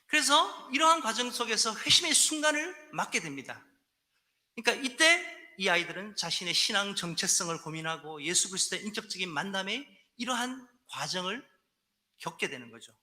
그래서 그래서 이러한 과정 속에서 회심의 순간을 맞게 됩니다. 그러니까 이때 이 아이들은 자신의 신앙 정체성을 고민하고 예수 그리스도의 인격적인 만남에 이러한 과정을 겪게 되는 거죠.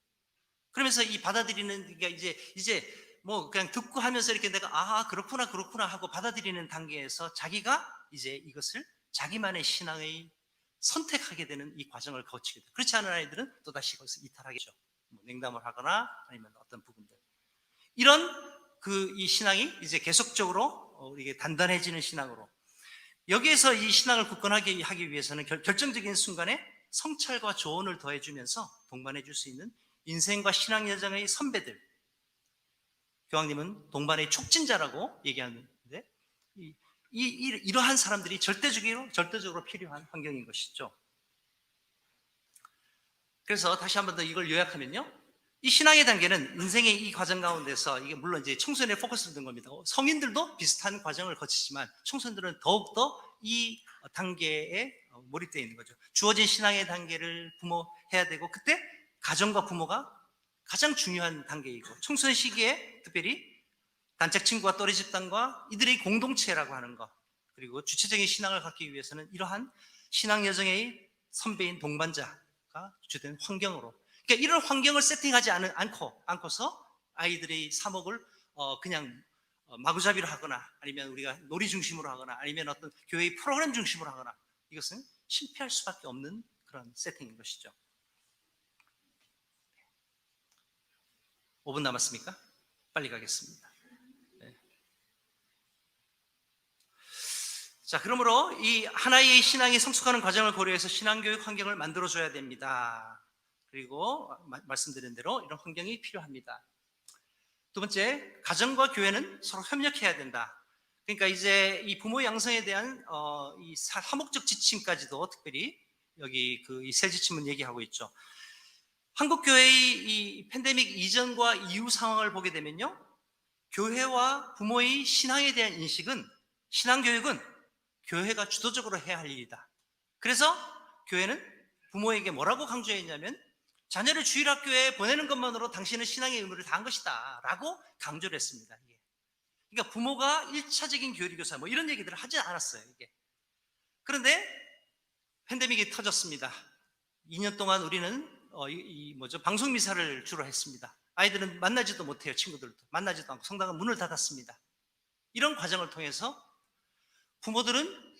그러면서 이 받아들이는, 그러니까 이제 뭐 그냥 듣고 하면서 이렇게 내가 그렇구나 하고 받아들이는 단계에서 자기가 이제 이것을 자기만의 신앙의 선택하게 되는 이 과정을 거치게 돼요. 그렇지 않은 아이들은 또다시 거기서 이탈하겠죠. 뭐 냉담을 하거나 아니면 어떤 부분들. 이런 이 신앙이 이제 계속적으로 이게 단단해지는 신앙으로, 여기에서 이 신앙을 굳건하게 하기 위해서는 결정적인 순간에 성찰과 조언을 더해주면서 동반해 줄 수 있는 인생과 신앙 여정의 선배들, 교황님은 동반의 촉진자라고 얘기하는데, 이러한 사람들이 절대적으로 필요한 환경인 것이죠. 그래서 다시 한 번 더 이걸 요약하면요, 이 신앙의 단계는 인생의 이 과정 가운데서, 이게 물론 이제 청소년에 포커스를 둔 겁니다. 성인들도 비슷한 과정을 거치지만 청소년들은 더욱더 이 단계에 몰입되어 있는 거죠. 주어진 신앙의 단계를 부모해야 되고, 그때 가정과 부모가 가장 중요한 단계이고, 청소년 시기에 특별히 단짝 친구와 또래 집단과 이들의 공동체라고 하는 것, 그리고 주체적인 신앙을 갖기 위해서는 이러한 신앙 여정의 선배인 동반자가 주된 환경으로, 그러니까 이런 환경을 세팅하지 않고서 아이들의 사목을 그냥 마구잡이로 하거나, 아니면 우리가 놀이 중심으로 하거나, 아니면 어떤 교회의 프로그램 중심으로 하거나, 이것은 실패할 수밖에 없는 그런 세팅인 것이죠. 5분 남았습니까? 빨리 가겠습니다. 네. 자, 그러므로 이 하나의 신앙이 성숙하는 과정을 고려해서 신앙교육 환경을 만들어줘야 됩니다. 그리고 말씀드린 대로 이런 환경이 필요합니다. 두 번째, 가정과 교회는 서로 협력해야 된다. 그러니까 이제 이 부모 양성에 대한 이 사목적 지침까지도 특별히 여기 이 세 지침은 얘기하고 있죠. 한국 교회의 이 팬데믹 이전과 이후 상황을 보게 되면요, 교회와 부모의 신앙에 대한 인식은, 신앙교육은 교회가 주도적으로 해야 할 일이다. 그래서 교회는 부모에게 뭐라고 강조했냐면, 자녀를 주일학교에 보내는 것만으로 당신은 신앙의 의무를 다한 것이다 라고 강조를 했습니다. 이게. 그러니까 부모가 1차적인 교리교사 뭐 이런 얘기들을 하지 않았어요. 이게. 그런데 팬데믹이 터졌습니다. 2년 동안 우리는 방송 미사를 주로 했습니다. 아이들은 만나지도 못해요. 친구들도 만나지도 않고 성당은 문을 닫았습니다. 이런 과정을 통해서 부모들은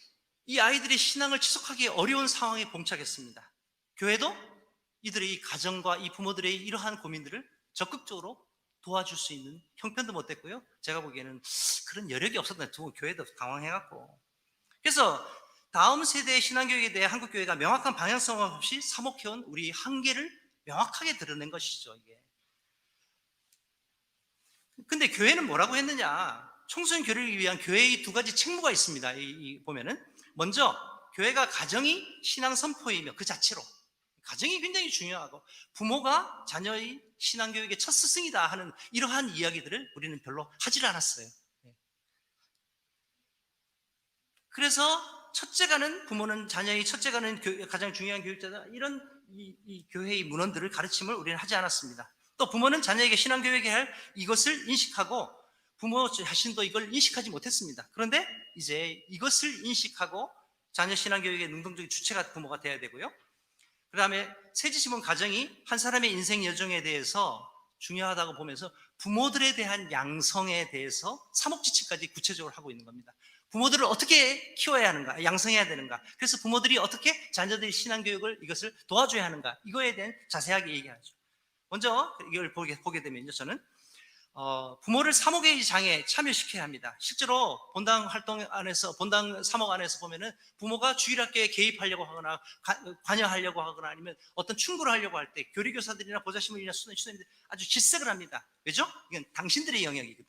이 아이들의 신앙을 지속하기 어려운 상황에 봉착했습니다. 교회도 이들의 이 가정과 이 부모들의 이러한 고민들을 적극적으로 도와줄 수 있는 형편도 못 됐고요, 제가 보기에는 그런 여력이 없었던 교회도 당황해갖고. 그래서 다음 세대의 신앙교육에 대해 한국교회가 명확한 방향성 없이 사목해온 우리 한계를 명확하게 드러낸 것이죠. 이게. 근데 교회는 뭐라고 했느냐? 청소년 교육을 위한 교회의 두 가지 책무가 있습니다. 보면은 먼저 교회가 가정이 신앙 선포이며 그 자체로 가정이 굉장히 중요하고 부모가 자녀의 신앙교육의 첫 스승이다 하는 이러한 이야기들을 우리는 별로 하질 않았어요. 그래서 첫째가는 부모는 자녀의 첫째가는 가장 중요한 교육자다, 이런 이 교회의 문헌들을 가르침을 우리는 하지 않았습니다. 또 부모는 자녀에게 신앙교육에 할 이것을 인식하고 부모 자신도 이걸 인식하지 못했습니다. 그런데 이제 이것을 인식하고 자녀 신앙교육의 능동적인 주체가 부모가 돼야 되고요, 그 다음에 세 지침은 가정이 한 사람의 인생 여정에 대해서 중요하다고 보면서 부모들에 대한 양성에 대해서 사목지침까지 구체적으로 하고 있는 겁니다. 부모들을 어떻게 키워야 하는가, 양성해야 되는가, 그래서 부모들이 어떻게 자녀들의 신앙교육을 이것을 도와줘야 하는가, 이거에 대한 자세하게 얘기하죠. 먼저 이걸 보게 되면요, 저는 부모를 사목의 장에 참여시켜야 합니다. 실제로 본당 활동 안에서, 본당 사목 안에서 보면은 부모가 주일학교에 개입하려고 하거나 관여하려고 하거나 아니면 어떤 충고를 하려고 할 때 교리교사들이나 보좌신문이나 수녀님들이 아주 질색을 합니다. 왜죠? 이건 당신들의 영역이거든.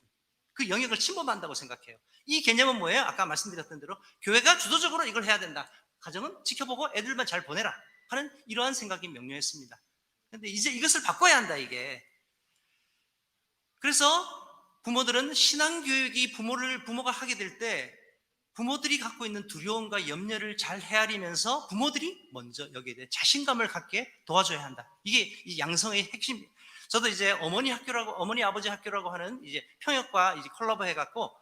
그 영역을 침범한다고 생각해요. 이 개념은 뭐예요? 아까 말씀드렸던 대로 교회가 주도적으로 이걸 해야 된다. 가정은 지켜보고 애들만 잘 보내라 하는 이러한 생각이 명료했습니다. 그런데 이제 이것을 바꿔야 한다, 이게. 그래서 부모들은 신앙교육이 부모가 하게 될 때 부모들이 갖고 있는 두려움과 염려를 잘 헤아리면서 부모들이 먼저 여기에 대해 자신감을 갖게 도와줘야 한다. 이게 이 양성의 핵심. 저도 이제 어머니 아버지 학교라고 하는 이제 평역과 이제 콜라보 해갖고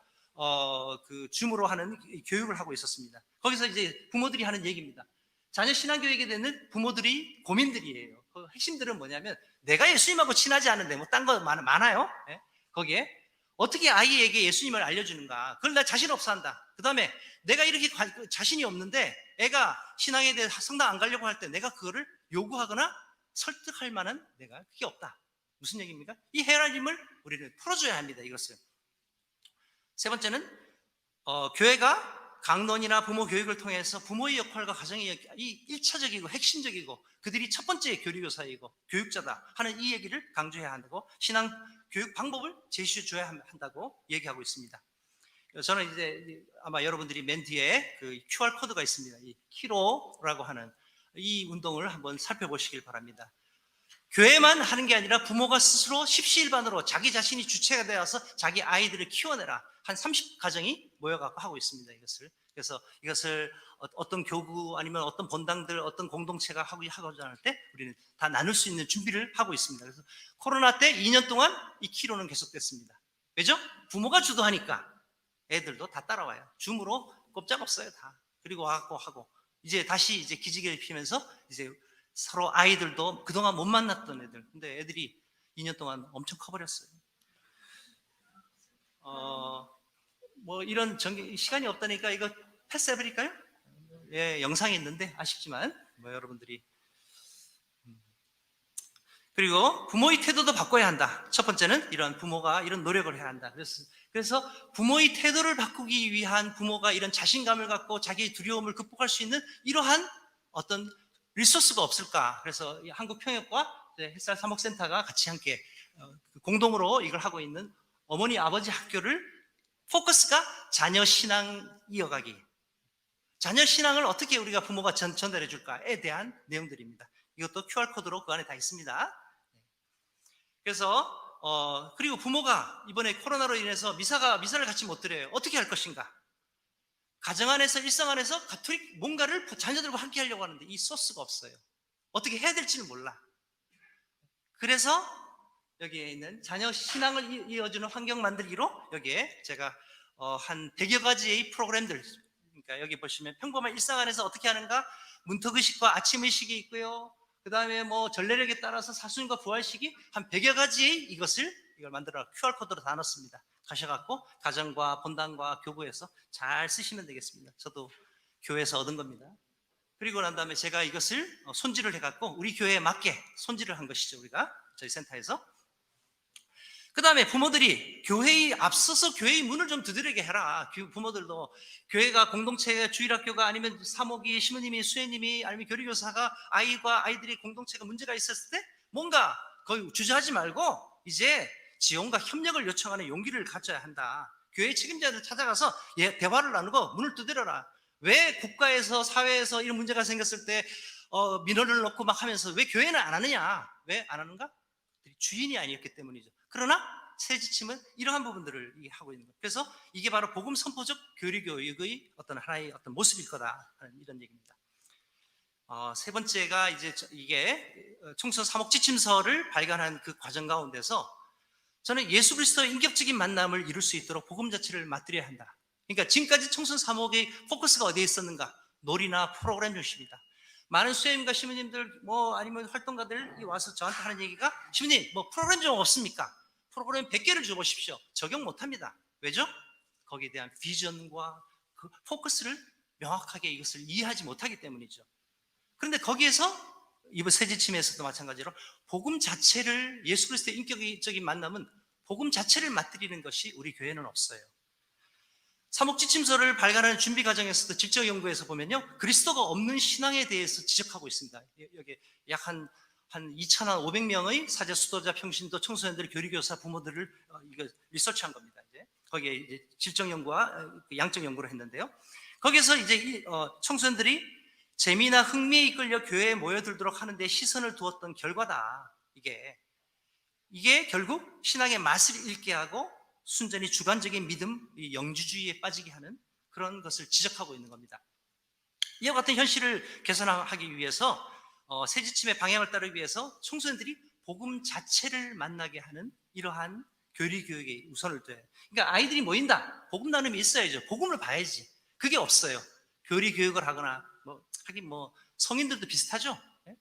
그 줌으로 하는 교육을 하고 있었습니다. 거기서 이제 부모들이 하는 얘기입니다. 자녀 신앙교육에 대한 부모들이 고민들이에요. 그 핵심들은 뭐냐면 내가 예수님하고 친하지 않은데 뭐 딴 거 많아요. 예? 거기에 어떻게 아이에게 예수님을 알려주는가? 그걸 나 자신 없어 한다. 그 다음에 내가 이렇게 자신이 없는데 애가 신앙에 대해 성당 안 가려고 할 때 내가 그거를 요구하거나 설득할 만한 내가 그게 없다. 무슨 얘기입니까? 이 헤라림을 우리는 풀어줘야 합니다. 이것을. 세 번째는 교회가 강론이나 부모 교육을 통해서 부모의 역할과 가정의 역할, 이 1차적이고 핵심적이고 그들이 첫 번째 교리교사이고 교육자다 하는 이 얘기를 강조해야 한다고 신앙 교육 방법을 제시해 줘야 한다고 얘기하고 있습니다. 저는 이제 아마 여러분들이 맨 뒤에 그 QR 코드가 있습니다. 이 키로라고 하는 이 운동을 한번 살펴보시길 바랍니다. 교회만 하는 게 아니라 부모가 스스로 십시일반으로 자기 자신이 주체가 되어서 자기 아이들을 키워내라. 한 30가정이 모여갖고 하고 있습니다. 이것을. 그래서 이것을 어떤 교구 아니면 어떤 본당들, 어떤 공동체가 하고자 할 때 우리는 다 나눌 수 있는 준비를 하고 있습니다. 그래서 코로나 때 2년 동안 이 키로는 계속됐습니다. 왜죠? 부모가 주도하니까 애들도 다 따라와요. 줌으로 꼼짝없어요, 다. 그리고 와갖고 하고 이제 다시 이제 기지개를 피면서 이제 서로 아이들도 그동안 못 만났던 애들. 근데 애들이 2년 동안 엄청 커버렸어요. 뭐 이런 시간이 없다니까 이거 패스해버릴까요? 예, 영상이 있는데 아쉽지만 뭐 여러분들이 그리고 부모의 태도도 바꿔야 한다. 첫 번째는 이런 부모가 이런 노력을 해야 한다. 그래서 부모의 태도를 바꾸기 위한 부모가 이런 자신감을 갖고 자기의 두려움을 극복할 수 있는 이러한 어떤 리소스가 없을까? 그래서 한국평역과 햇살 사목센터가 같이 함께 공동으로 이걸 하고 있는 어머니 아버지 학교를 포커스가 자녀 신앙 이어가기. 자녀 신앙을 어떻게 우리가 부모가 전달해 줄까에 대한 내용들입니다. 이것도 QR코드로 그 안에 다 있습니다. 그래서 그리고 부모가 이번에 코로나로 인해서 미사를 같이 못 드려요. 어떻게 할 것인가? 가정 안에서 일상 안에서 가톨릭 뭔가를 자녀들과 함께 하려고 하는데 이 소스가 없어요. 어떻게 해야 될지는 몰라. 그래서 여기에 있는 자녀 신앙을 이어주는 환경 만들기로 여기에 제가 한 100여 가지의 프로그램들, 그러니까 여기 보시면 평범한 일상 안에서 어떻게 하는가, 문턱의식과 아침의식이 있고요. 그 다음에 뭐 전례력에 따라서 사순과 부활식이 한 100여 가지의 이걸 만들어 QR코드로 다 넣었습니다. 가셔갖고 가정과 본당과 교구에서 잘 쓰시면 되겠습니다. 저도 교회에서 얻은 겁니다. 그리고 난 다음에 제가 이것을 손질을 해갖고 우리 교회에 맞게 손질을 한 것이죠. 우리가 저희 센터에서. 그 다음에 부모들이 교회에 앞서서 교회의 문을 좀 두드리게 해라. 부모들도 교회가 공동체가 주일학교가 아니면 사목이 신부님이 수혜님이 아니면 교리교사가 아이와 아이들의 공동체가 문제가 있었을 때 뭔가 거의 주저하지 말고 이제 지원과 협력을 요청하는 용기를 가져야 한다. 교회 책임자들 찾아가서 대화를 나누고 문을 두드려라. 왜 국가에서 사회에서 이런 문제가 생겼을 때 민원을 넣고 막 하면서 왜 교회는 안 하느냐? 왜 안 하는가? 주인이 아니었기 때문이죠. 그러나 새 지침은 이러한 부분들을 하고 있는 거예요. 그래서 이게 바로 복음 선포적 교리 교육의 어떤 하나의 어떤 모습일 거다 하는 이런 얘기입니다. 세 번째가 이제 이게 청소 사목 지침서를 발간한 그 과정 가운데서 저는 예수 그리스도의 인격적인 만남을 이룰 수 있도록 복음 자체를 맛들여야 한다. 그러니까 지금까지 청소 사목의 포커스가 어디에 있었는가? 놀이나 프로그램 중심이다. 많은 수혜님과 시민님들 뭐 아니면 활동가들이 와서 저한테 하는 얘기가 시민님 뭐 프로그램 좀 없습니까? 프로그램 100개를 줘보십시오. 적용 못합니다. 왜죠? 거기에 대한 비전과 그 포커스를 명확하게 이것을 이해하지 못하기 때문이죠. 그런데 거기에서 이번 새 지침에서도 마찬가지로 복음 자체를 예수 그리스도의 인격적인 만남은 복음 자체를 맛들이는 것이 우리 교회는 없어요. 사목지침서를 발간하는 준비 과정에서도 직접 연구에서 보면요, 그리스도가 없는 신앙에 대해서 지적하고 있습니다. 여기 약 한 2,500명의 사제, 수도자, 평신도, 청소년들, 교리교사, 부모들을 이거 리서치한 겁니다. 이제 거기에 이제 질적 연구와 양적 연구를 했는데요. 거기서 이제 청소년들이 재미나 흥미에 이끌려 교회에 모여들도록 하는데 시선을 두었던 결과다. 이게 결국 신앙의 맛을 잃게 하고 순전히 주관적인 믿음, 영주주의에 빠지게 하는 그런 것을 지적하고 있는 겁니다. 이와 같은 현실을 개선하기 위해서 새 지침의 방향을 따르기 위해서 청소년들이 복음 자체를 만나게 하는 이러한 교리 교육에 우선을 둬요. 그러니까 아이들이 모인다. 복음 나눔이 있어야죠. 복음을 봐야지. 그게 없어요. 교리 교육을 하거나 하긴 성인들도 비슷하죠. 예?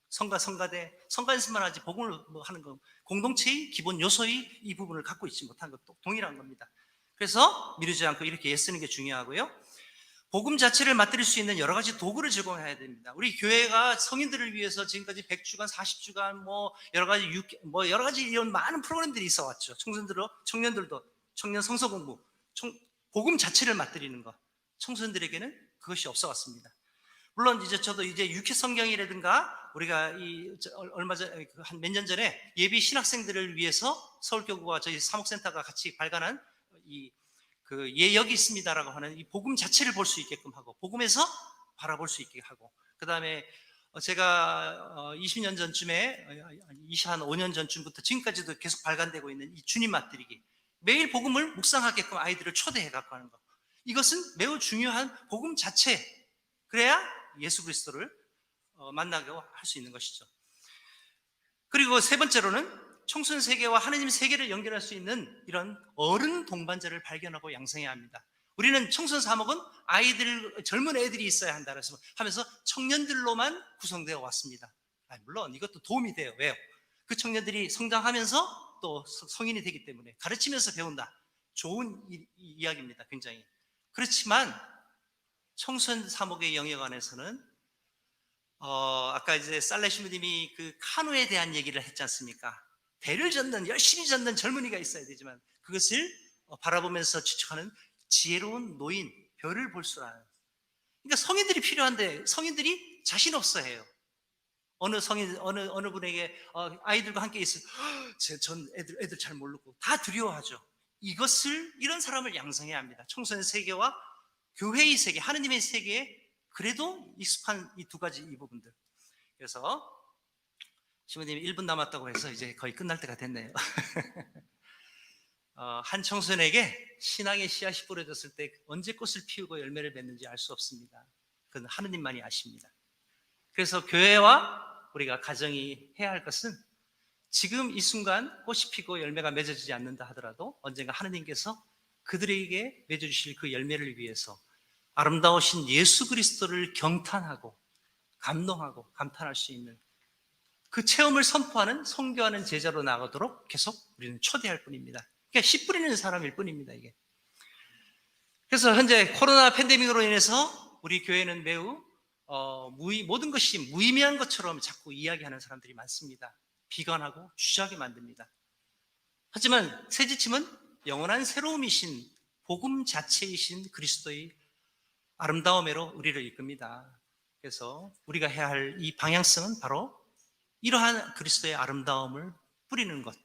성가대, 성가에서만 하지 복음을 하는 거 공동체의 기본 요소의 이 부분을 갖고 있지 못한 것도 동일한 겁니다. 그래서 미루지 않고 이렇게 애쓰는 게 중요하고요. 복음 자체를 맛들일 수 있는 여러 가지 도구를 제공해야 됩니다. 우리 교회가 성인들을 위해서 지금까지 100주간, 40주간, 여러 가지 이런 많은 프로그램들이 있어 왔죠. 청년들도 청년 성서 공부, 복음 자체를 맛들이는 것. 청소년들에게는 그것이 없어 왔습니다. 물론 저도 육회 성경이라든가 우리가 얼마 전, 한 몇 년 전에 예비 신학생들을 위해서 서울교구와 저희 사목센터가 같이 발간한 예역이 있습니다라고 하는 이 복음 자체를 볼 수 있게끔 하고 복음에서 바라볼 수 있게 하고 그 다음에 제가 20년 전쯤에 25년 전쯤부터 지금까지도 계속 발간되고 있는 이 주님 맛들이기 매일 복음을 묵상하게끔 아이들을 초대해 갖고 하는 것 이것은 매우 중요한 복음 자체 그래야 예수 그리스도를 만나게 할 수 있는 것이죠. 그리고 세 번째로는 청소년 세계와 하느님 세계를 연결할 수 있는 이런 어른 동반자를 발견하고 양성해야 합니다. 우리는 청소년 사목은 젊은 애들이 있어야 한다 그래서 하면서 청년들로만 구성되어 왔습니다. 물론 이것도 도움이 돼요. 왜요? 그 청년들이 성장하면서 또 성인이 되기 때문에 가르치면서 배운다. 좋은 이야기입니다. 굉장히. 그렇지만 청소년 사목의 영역 안에서는 아까 살레 신부님이 그 카누에 대한 얘기를 했지 않습니까? 배를 젓는 열심히 젓는 젊은이가 있어야 되지만 그것을 바라보면서 추측하는 지혜로운 노인, 별을 볼 줄 아는 그러니까 성인들이 필요한데 성인들이 자신 없어 해요. 어느 분에게 아이들과 함께 있어요. 전 애들 잘 모르고 다 두려워하죠. 이런 사람을 양성해야 합니다. 청소년 세계와 교회의 세계, 하느님의 세계에 그래도 익숙한 이 두 가지 이 부분들. 그래서 신부님이 1분 남았다고 해서 이제 거의 끝날 때가 됐네요. 한 청소년에게 신앙의 씨앗이 뿌려졌을 때 언제 꽃을 피우고 열매를 맺는지 알 수 없습니다. 그건 하느님만이 아십니다. 그래서 교회와 우리가 가정이 해야 할 것은 지금 이 순간 꽃이 피고 열매가 맺어지지 않는다 하더라도 언젠가 하느님께서 그들에게 맺어주실 그 열매를 위해서 아름다우신 예수 그리스도를 경탄하고 감동하고 감탄할 수 있는 그 체험을 선포하는 선교하는 제자로 나가도록 계속 우리는 초대할 뿐입니다. 그러니까 씨 뿌리는 사람일 뿐입니다. 이게. 그래서 현재 코로나 팬데믹으로 인해서 우리 교회는 매우 모든 것이 무의미한 것처럼 자꾸 이야기하는 사람들이 많습니다. 비관하고 주저하게 만듭니다. 하지만 새지침은 영원한 새로움이신 복음 자체이신 그리스도의 아름다움으로 우리를 이끕니다. 그래서 우리가 해야 할 이 방향성은 바로 이러한 그리스도의 아름다움을 뿌리는 것.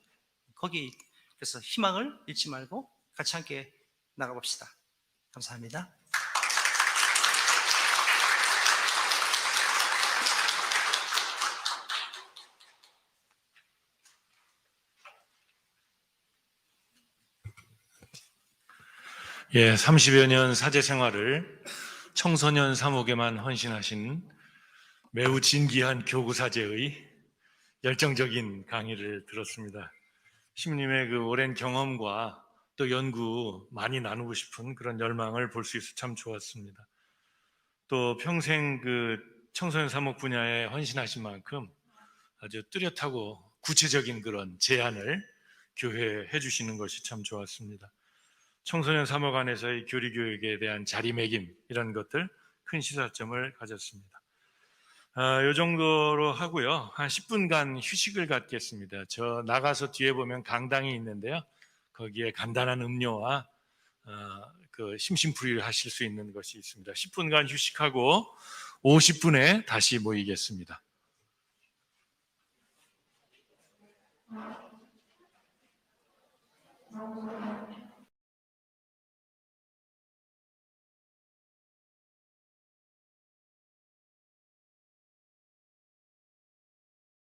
그래서 희망을 잃지 말고 같이 함께 나가봅시다. 감사합니다. 예, 30여 년 사제 생활을 청소년 사목에만 헌신하신 매우 진귀한 교구사제의 열정적인 강의를 들었습니다. 신부님의 그 오랜 경험과 또 연구 많이 나누고 싶은 그런 열망을 볼 수 있어 참 좋았습니다. 또 평생 그 청소년 사목 분야에 헌신하신 만큼 아주 뚜렷하고 구체적인 그런 제안을 교회에 해주시는 것이 참 좋았습니다. 청소년 사목 안에서의 교리 교육에 대한 자리매김 이런 것들 큰 시사점을 가졌습니다. 이 정도로 하고요. 한 10분간 휴식을 갖겠습니다. 저 나가서 뒤에 보면 강당이 있는데요. 거기에 간단한 음료와 그 심심풀이를 하실 수 있는 것이 있습니다. 10분간 휴식하고 50분에 다시 모이겠습니다.